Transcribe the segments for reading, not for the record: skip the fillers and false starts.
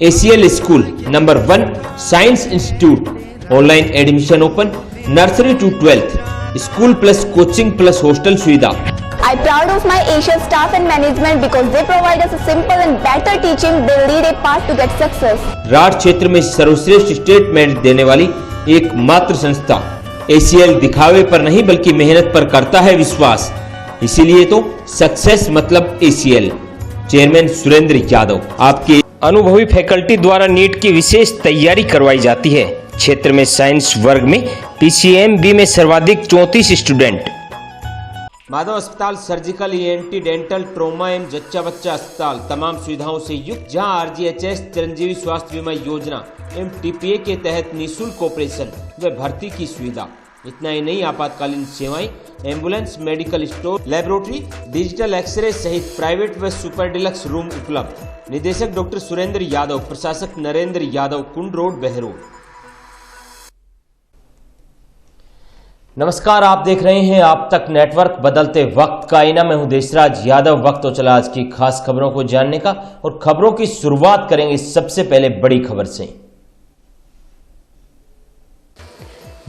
ACL school number 1 science institute, online admission open, nursery to 12th, school plus coaching plus hostel सुविधा। I'm proud of my ACL staff and management because they provide us a simple and better teaching. They lead a path to get success. राठ क्षेत्र में सर्वश्रेष्ठ state merit देने वाली एकमात्र संस्था ACL दिखावे पर नहीं बल्कि मेहनत पर करता है विश्वास, इसीलिए तो सक्सेस मतलब ACL। चेयरमैन सुरेंद्र यादव। आपके अनुभवी फैकल्टी द्वारा नीट की विशेष तैयारी करवाई जाती है। क्षेत्र में साइंस वर्ग में PCMB में सर्वाधिक 34 स्टूडेंट। माधव अस्पताल सर्जिकल, ENT, डेंटल, ट्रोमा एवं जच्चा बच्चा अस्पताल तमाम सुविधाओं से युक्त, जहां RGHS चिरंजीवी स्वास्थ्य बीमा योजना एवं TPA के तहत निःशुल्क ऑपरेशन व भर्ती की सुविधा। इतना ही नहीं, आपातकालीन सेवाएं, ambulance, medical store, laboratory, digital x ray सहित प्राइवेट व सुपर डिलक्स रूम उपलब्ध। निदेशक डॉक्टर सुरेंद्र यादव, प्रशासक नरेंद्र यादव, कुंड रोड, बहरोड। नमस्कार, आप देख रहे हैं आप तक नेटवर्क, बदलते वक्त का आईना। मैं हूं देशराज यादव। वक्त तो चला आज की खास खबरों को जानने का, और खबरों की शुरुआत करेंगे सबसे पहले बड़ी खबर से।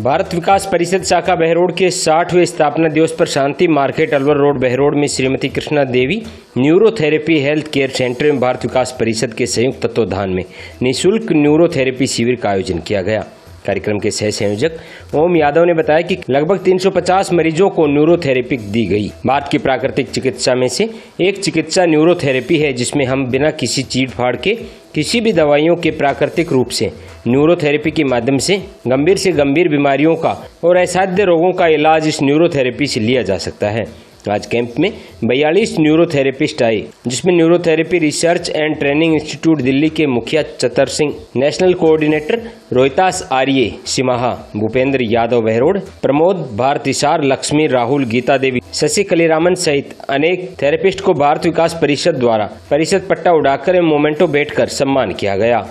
भारत विकास परिषद शाखा बहरोड के 60वें स्थापना दिवस पर शांति मार्केट अलवर रोड बहरोड में श्रीमती कृष्णा देवी न्यूरोथेरेपी हेल्थ केयर सेंटर में भारत विकास परिषद के संयुक्त तत्वाधान में निःशुल्क न्यूरोथेरेपी शिविर का आयोजन किया गया। कार्यक्रम के सह संयोजक ओम यादव ने बताया कि लगभग 350 मरीजों को न्यूरोथेरेपी दी गई। भारत की प्राकृतिक चिकित्सा में से एक चिकित्सा न्यूरोथेरेपी है, जिसमें हम बिना किसी चीड़ फाड़ के किसी भी दवाइयों के प्राकृतिक रूप से न्यूरोथेरेपी के माध्यम से गंभीर बीमारियों का और असाध्य रोगों का इलाज इस न्यूरोथेरेपी से लिया जा सकता है। आज कैंप में 42 न्यूरोथेरेपिस्ट आए, जिसमें neurotherapy research and training institute Delhi के मुखिया चतर सिंह, नेशनल कोऑर्डिनेटर रोहितास आर्य सिमाहा, भूपेंद्र यादव बहरोड, प्रमोद भारत हिसार, लक्ष्मी राहुल, गीता देवी, शशि कलीरामन सहित अनेक थेरेपिस्ट को भारत विकास परिषद द्वारा परिषद पट्टा उड़ाकर मोमेंटो भेंटकर सम्मान किया गया।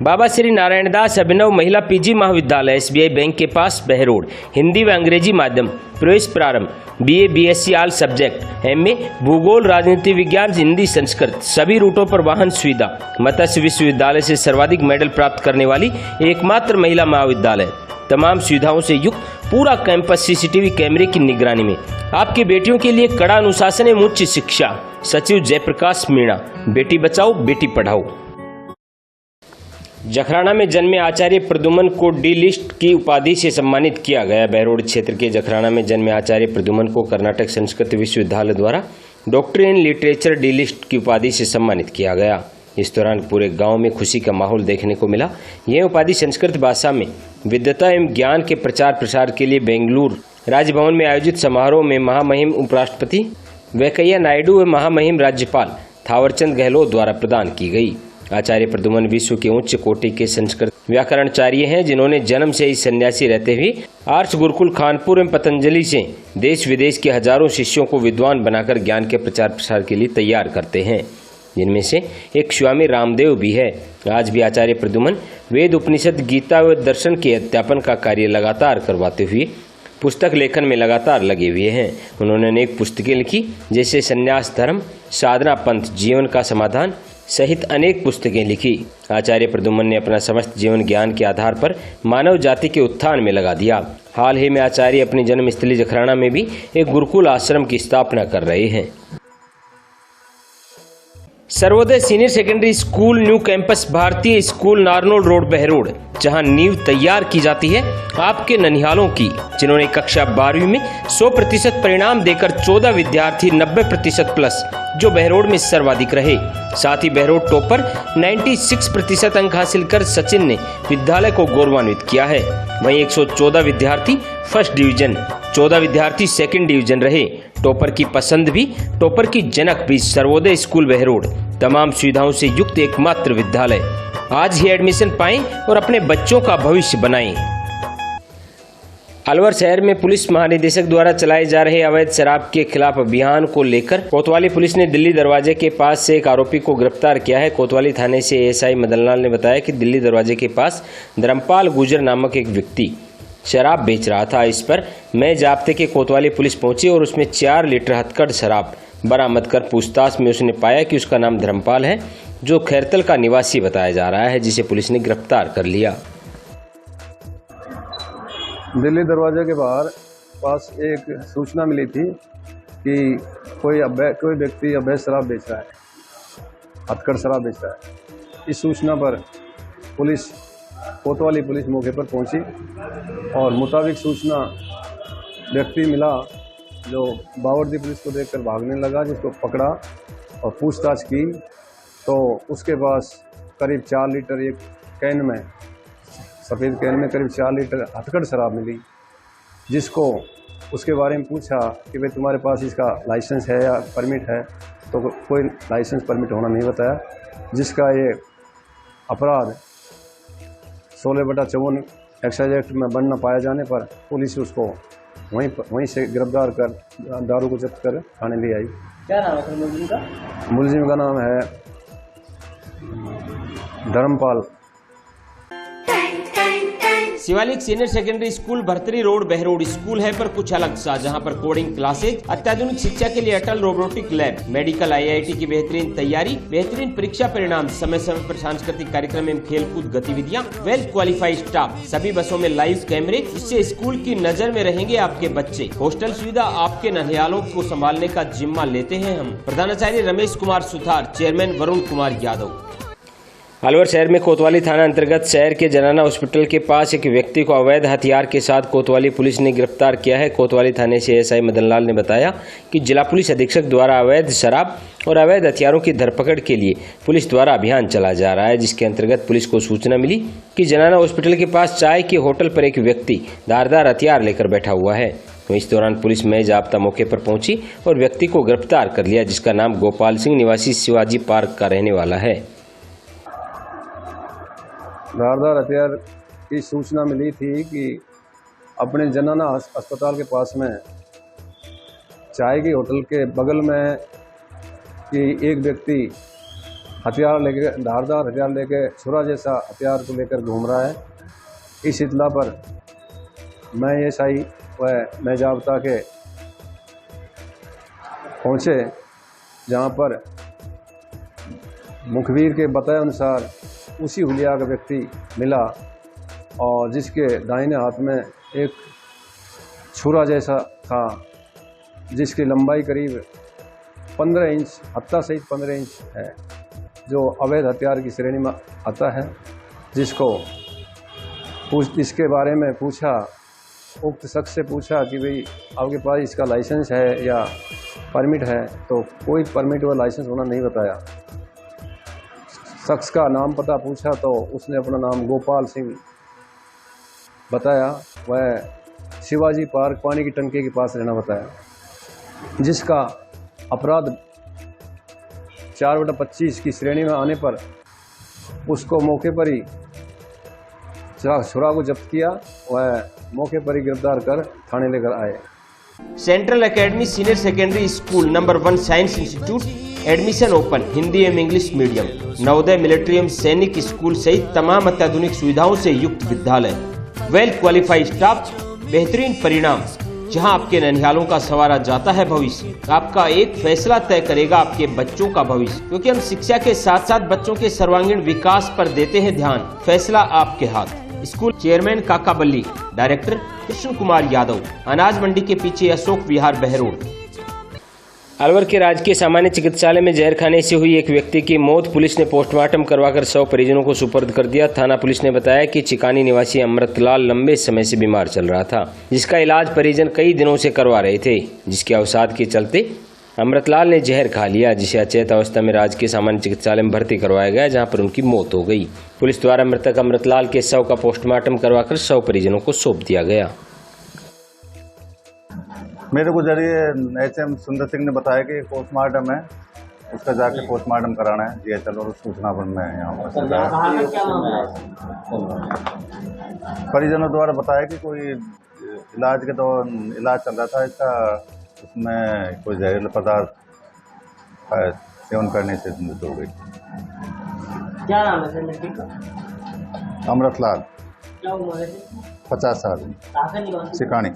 बाबा श्री नारायण दास अभिनव महिला PG महाविद्यालय SBI बैंक के पास बहरोड, हिंदी व अंग्रेजी माध्यम, प्रवेश प्रारंभ, BA BSc all subject, MA भूगोल, राजनीति विज्ञान, हिंदी, संस्कृत, सभी रूटों पर वाहन सुविधा। मत्स्य विश्वविद्यालय से सर्वाधिक मेडल प्राप्त करने वाली एकमात्र महिला महाविद्यालय। तमाम सुविधाओं से युक्त पूरा कैंपस CCTV कैमरे की निगरानी में। आपकी बेटियों के लिए कड़ा अनुशासन एवं उच्च शिक्षा। सचिव जयप्रकाश मीणा। बेटी बचाओ बेटी पढ़ाओ। जखराना में जन्मे आचार्य प्रद्युमन को D लिस्ट की उपाधि से सम्मानित किया गया। बहरोड क्षेत्र के जखराना में जन्मे आचार्य प्रद्युमन को कर्नाटक संस्कृत विश्वविद्यालय द्वारा doctorate in literature D list की उपाधि से सम्मानित किया गया। इस दौरान पूरे गांव में खुशी का माहौल देखने को मिला। यह उपाधि संस्कृत भाषा में विद्वता एवं ज्ञान के प्रचार प्रसार के लिए बेंगलुरु राजभवन में आयोजित समारोह में महामहिम उपराष्ट्रपति वेंकैया नायडू व महामहिम राज्यपाल थावरचंद गहलोत द्वारा प्रदान की गई। आचार्य प्रद्युमन विश्व के उच्च कोटि के संस्कृत व्याकरणाचार्य हैं, जिन्होंने जन्म से ही सन्यासी रहते हुए आर्ष गुरुकुल कानपुर एवं पतंजलि से देश विदेश के हजारों शिष्यों को विद्वान बनाकर ज्ञान के प्रचार प्रसार के लिए तैयार करते हैं, जिनमें से एक स्वामी रामदेव भी है। आज भी आचार्य प्रद्युमन वेद, उपनिषद, गीता व दर्शन के अध्यापन का कार्य लगातार करवाते हुए पुस्तक लेखन में लगातार लगे हुए हैं। उन्होंने अनेक पुस्तकें लिखी, जैसे संन्यास धर्म, साधना पंथ, जीवन का समाधान सहित अनेक पुस्तकें लिखी। आचार्य प्रद्युमन ने अपना समस्त जीवन ज्ञान के आधार पर मानव जाति के उत्थान में लगा दिया। हाल ही में आचार्य अपनी जन्मस्थली जखराना में भी एक गुरुकुल आश्रम की स्थापना कर रहे हैं। Sarvodaya senior secondary school new campus भारतीय स्कूल नारनौल रोड बहरोड, जहां नींव तैयार की जाती है आपके ननिहालों की, जिन्होंने कक्षा 12वीं में 100% परिणाम देकर 14 विद्यार्थी 90% प्लस, जो बहरोड में सर्वाधिक रहे। साथ ही बहरोड टॉपर 96% अंक हासिल कर सचिन ने विद्यालय को गौरवान्वित किया है। वहीं 114 विद्यार्थी फर्स्ट डिवीजन, 14 विद्यार्थी सेकंड डिवीजन रहे। टॉपर की पसंद भी, टॉपर की जनक भी सर्वोदय स्कूल बहरोड, तमाम सुविधाओं से युक्त एकमात्र विद्यालय। आज ही एडमिशन पाएं और अपने बच्चों का भविष्य बनाएं। अलवर शहर में पुलिस महानिदेशक द्वारा चलाए जा रहे अवैध शराब के खिलाफ अभियान को लेकर कोतवाली पुलिस ने दिल्ली दरवाजे के पास से एक आरोपी को गिरफ्तार किया है। कोतवाली थाने से ASI मदनलाल ने बताया कि दिल्ली दरवाजे के पास धर्मपाल गुजर नामक एक व्यक्ति शराब बेच रहा था। इस पर मैं जाब्ते के कोतवाली पुलिस पहुंची और उसमें 4 लीटर हथकढ़ शराब बरामद कर पूछताछ में उसने पाया कि उसका नाम धर्मपाल है, जो खैरतल का निवासी बताया जा रहा है, जिसे पुलिस ने गिरफ्तार कर लिया। दिल्ली दरवाजे के बाहर पास एक सूचना मिली थी कि कोई व्यक्ति अवैध शराब बेच रहा है, हथकढ़ शराब बेच रहा है। इस सूचना पर पुलिस कोतवाली पुलिस मौके पर पहुंची और मुताबिक सूचना व्यक्ति मिला जो बावर्दी पुलिस को देखकर भागने लगा, जिसको पकड़ा और पूछताछ की तो उसके पास करीब 4 लीटर एक कैन में, सफ़ेद कैन में करीब 4 लीटर हथकढ़ शराब मिली, जिसको उसके बारे में पूछा कि भाई तुम्हारे पास इसका लाइसेंस है या परमिट है, तो कोई लाइसेंस परमिट होना नहीं बताया, जिसका ये अपराध 16/54 एक्साइज एक्ट में बन न पाया जाने पर पुलिस उसको वहीं से गिरफ्तार कर दारू को जब्त कर थाने ले आई। क्या नाम है मुलजिम का? मुलजिम का नाम है Dharmpal. Shivalik senior secondary school Bhartari road Behror school है पर कुछ अलग सा, जहां पर कोडिंग क्लासेज, अत्याधुनिक शिक्षा के लिए अटल रोबोटिक लैब, मेडिकल IIT की बेहतरीन तैयारी, बेहतरीन परीक्षा परिणाम, समय समय पर सांस्कृतिक कार्यक्रम एवं खेलकूद गतिविधियां, वेल क्वालिफाइड स्टाफ, सभी बसों में लाइव कैमरे, इससे स्कूल की नजर में रहेंगे आपके बच्चे। हॉस्टल सुविधा आपके ननिहालों को संभालने का जिम्मा लेते हैं हम। प्रधानाचार्य रमेश कुमार सुथार, चेयरमैन वरुण कुमार यादव। अलवर शहर में कोतवाली थाना अंतर्गत शहर के जनाना हॉस्पिटल के पास एक व्यक्ति को अवैध हथियार के साथ कोतवाली पुलिस ने गिरफ्तार किया है। कोतवाली थाने से SI मदनलाल ने बताया कि जिला पुलिस अधीक्षक द्वारा अवैध शराब और अवैध हथियारों की धरपकड़ के लिए पुलिस द्वारा अभियान चलाया जा रहा है, जिसके अंतर्गत पुलिस को सूचना मिली कि जनाना हॉस्पिटल के पास चाय के होटल पर एक व्यक्ति धारदार हथियार लेकर बैठा हुआ है। तो इस दौरान पुलिस में जाब्ता मौके पर पहुंची और व्यक्ति को गिरफ्तार कर लिया, जिसका नाम गोपाल सिंह निवासी शिवाजी पार्क का रहने वाला है। धारदार हथियार की सूचना मिली थी कि अपने जनाना अस्पताल के पास में चाय की होटल के बगल में कि एक व्यक्ति हथियार लेके, धारदार हथियार लेके, छुरा जैसा हथियार को लेकर घूम रहा है। इस इत्तला पर मैं SI व मैं जाब्ता के पहुँचे, जहाँ पर मुखबिर के बताए अनुसार उसी हुलिया का व्यक्ति मिला और जिसके दाहिने हाथ में एक छुरा जैसा था, जिसकी लंबाई करीब 15 इंच, हत्था सहित 15 इंच है, जो अवैध हथियार की श्रेणी में आता है। जिसको इसके बारे में पूछा, उक्त शख्स से पूछा कि भाई आपके पास इसका लाइसेंस है या परमिट है, तो कोई परमिट व लाइसेंस होना नहीं बताया। शख्स का नाम पता पूछा तो उसने अपना नाम गोपाल सिंह बताया, वह शिवाजी पार्क पानी की टंकी के पास रहना बताया, जिसका अपराध 4/25 की श्रेणी में आने पर उसको मौके पर ही छुरा को जब्त किया, वह मौके पर ही गिरफ्तार कर थाने लेकर आए। Central academy senior secondary school number 1 science institute, admission open, Hindi एवं इंग्लिश मीडियम, नवोदय मिलिट्री एवं सैनिक स्कूल सहित तमाम अत्याधुनिक सुविधाओं से युक्त विद्यालय, वेल क्वालिफाइड स्टाफ, बेहतरीन परिणाम, जहां आपके ननिहालों का संवारा जाता है भविष्य। आपका एक फैसला तय करेगा आपके बच्चों का भविष्य, क्योंकि हम शिक्षा के साथ साथ बच्चों के सर्वांगीण विकास पर देते हैं ध्यान। फैसला आपके हाथ। स्कूल चेयरमैन काका बल्ली, डायरेक्टर कृष्ण कुमार यादव, अनाज मंडी के पीछे अशोक विहार बहरोड। अलवर के राजकीय सामान्य चिकित्सालय में जहर खाने से हुई एक व्यक्ति की मौत, पुलिस ने पोस्टमार्टम करवाकर शव परिजनों को सुपर्द कर दिया। थाना पुलिस ने बताया कि चिकानी निवासी अमृतलाल लंबे समय से बीमार चल रहा था, जिसका इलाज परिजन कई दिनों से करवा रहे थे, जिसके अवसाद के चलते अमृतलाल ने जहर खा लिया, जिसे अचेत अवस्था में राजकीय सामान्य चिकित्सालय में भर्ती करवाया गया, जहां पर उनकी मौत हो गई। पुलिस द्वारा मृतक अमृतलाल के शव का पोस्टमार्टम करवाकर शव परिजनों को सौंप दिया गया। मेरे को जरिए HM सुंदर सिंह ने बताया कि पोस्टमार्टम है, उसका जाके पोस्टमार्टम कराना है। जी चलो, सूचना पर मैं यहाँ पर परिजनों द्वारा बताया कि कोई इलाज के दौरान इलाज चल रहा था इसका, उसमें कोई जहरीला पदार्थ सेवन करने से मृत्यु हो गई। क्या नाम है सर? अमृतलाल। क्या उम्र है? 50 साल सिकानी।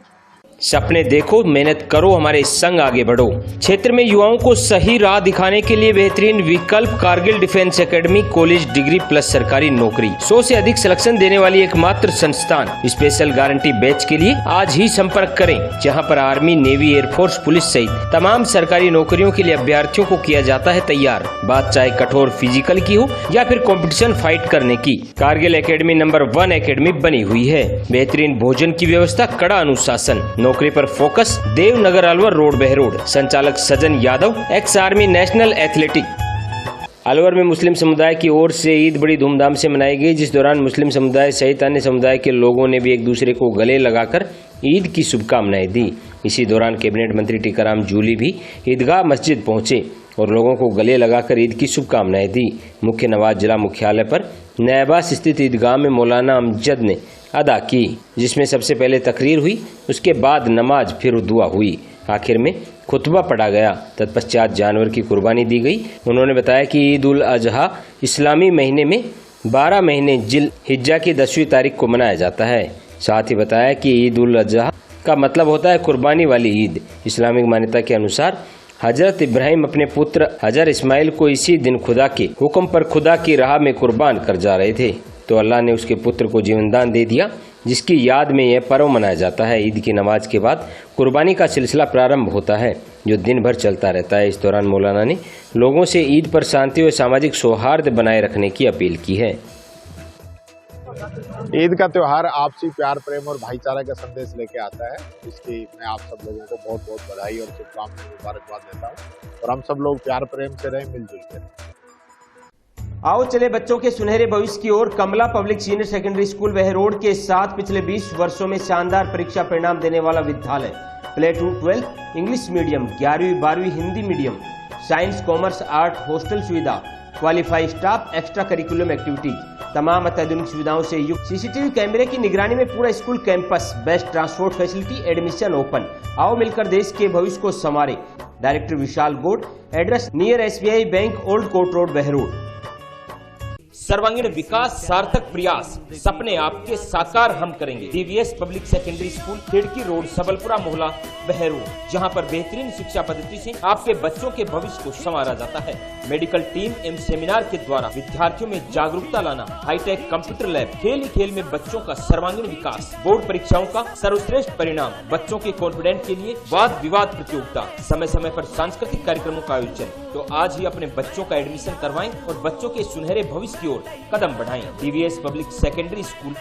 सपने देखो, मेहनत करो, हमारे संग आगे बढ़ो। क्षेत्र में युवाओं को सही राह दिखाने के लिए बेहतरीन विकल्प Kargil defence academy college degree plus सरकारी नौकरी। 100 से अधिक सिलेक्शन देने वाली एकमात्र संस्थान। स्पेशल गारंटी बैच के लिए आज ही संपर्क करें, जहां पर आर्मी, नेवी, एयरफोर्स, पुलिस सहित तमाम सरकारी नौकरियों के लिए अभ्यर्थियों को किया जाता है तैयार। बात चाहे कठोर फिजिकल की हो या फिर कंपटीशन फाइट करने की, कारगिल एकेडमी नंबर 1 एकेडमी बनी हुई है। बेहतरीन भोजन की व्यवस्था, कड़ा अनुशासन, नौकरी पर फोकस। देवनगर अलवर रोड बहरोड। संचालक Sajan Yadav, ex army, national athletic. Alwar में मुस्लिम समुदाय की ओर से ईद बड़ी धूमधाम से मनाई गई, जिस दौरान मुस्लिम समुदाय सहित अन्य समुदाय के लोगों ने भी एक दूसरे को गले लगाकर ईद की शुभकामनाएं दी। इसी दौरान कैबिनेट मंत्री टीकाराम जूली भी ईदगाह मस्जिद पहुंचे और लोगों को गले लगाकर ईद की शुभकामनाएं दी। मुख्य नवाज जिला मुख्यालय पर नैबास स्थित ईदगाह में मौलाना अमजद ने अदा की, जिसमें सबसे पहले तकरीर हुई, उसके बाद नमाज, फिर दुआ हुई, आखिर में खुतबा पढ़ा गया। तत्पश्चात जानवर की कुर्बानी दी गई। उन्होंने बताया कि ईद उल अजहा इस्लामी महीने में 12 महीने जिल हिज्जा की 10वीं तारीख को मनाया जाता है। साथ ही बताया कि ईद उल अजहा का मतलब होता है कुर्बानी वाली ईद। इस्लामिक मान्यता के अनुसार हजरत इब्राहिम अपने पुत्र हजर इस्माइल को इसी दिन खुदा के हुक्म पर खुदा की राह में कुर्बान कर जा रहे थे, तो अल्लाह ने उसके पुत्र को जीवनदान दे दिया, जिसकी याद में यह पर्व मनाया जाता है। ईद की नमाज के बाद कुर्बानी का सिलसिला प्रारंभ होता है, जो दिन भर चलता रहता है। इस दौरान मौलाना ने लोगों से ईद पर शांति और सामाजिक सौहार्द बनाए रखने की अपील की है। ईद का त्योहार आपसी प्यार, प्रेम और भाईचारा का संदेश लेके आता है। इसकी मैं आप सब लोगों को बहुत बहुत बधाई और शुभकामनाएं, मुबारकबाद देता हूँ और हम सब लोग प्यार प्रेम से रहें, मिलजुल कर। आओ चले बच्चों के सुनहरे भविष्य की ओर। Kamla public senior secondary school Behror के साथ पिछले 20 वर्षों में शानदार परीक्षा परिणाम देने वाला विद्यालय। प्ले टू 12 इंग्लिश मीडियम, 11वीं 12वीं Hindi medium, science, commerce, art, hostel सुविधा, qualified staff, extra curriculum activities, तमाम अत्याधुनिक सुविधाओं से युक्त, सीसीटीवी कैमरे की निगरानी में पूरा school campus, best transport facility, admission open. आओ मिलकर देश के भविष्य को संवारे। डायरेक्टर विशाल गोड, address near SBI bank, old court road, Behror. सर्वांगीण विकास, सार्थक प्रयास, सपने आपके साकार हम करेंगे। DVS पब्लिक सेकेंडरी स्कूल, खिड़की रोड, सबलपुरा मोहल्ला, बहरोड, जहां पर बेहतरीन शिक्षा पद्धति से आपके बच्चों के भविष्य को संवारा जाता है। मेडिकल टीम एवं सेमिनार के द्वारा विद्यार्थियों में जागरूकता लाना, हाईटेक कंप्यूटर लैब, खेल ही खेल में बच्चों का सर्वांगीण विकास, बोर्ड परीक्षाओं का सर्वश्रेष्ठ परिणाम, बच्चों के कॉन्फिडेंस के लिए वाद विवाद प्रतियोगिता, समय समय पर सांस्कृतिक कार्यक्रमों का आयोजन। तो आज ही अपने बच्चों का एडमिशन करवाएं और बच्चों के सुनहरे भविष्य की ओर कदम बढ़ाएं। DVS public secondary school,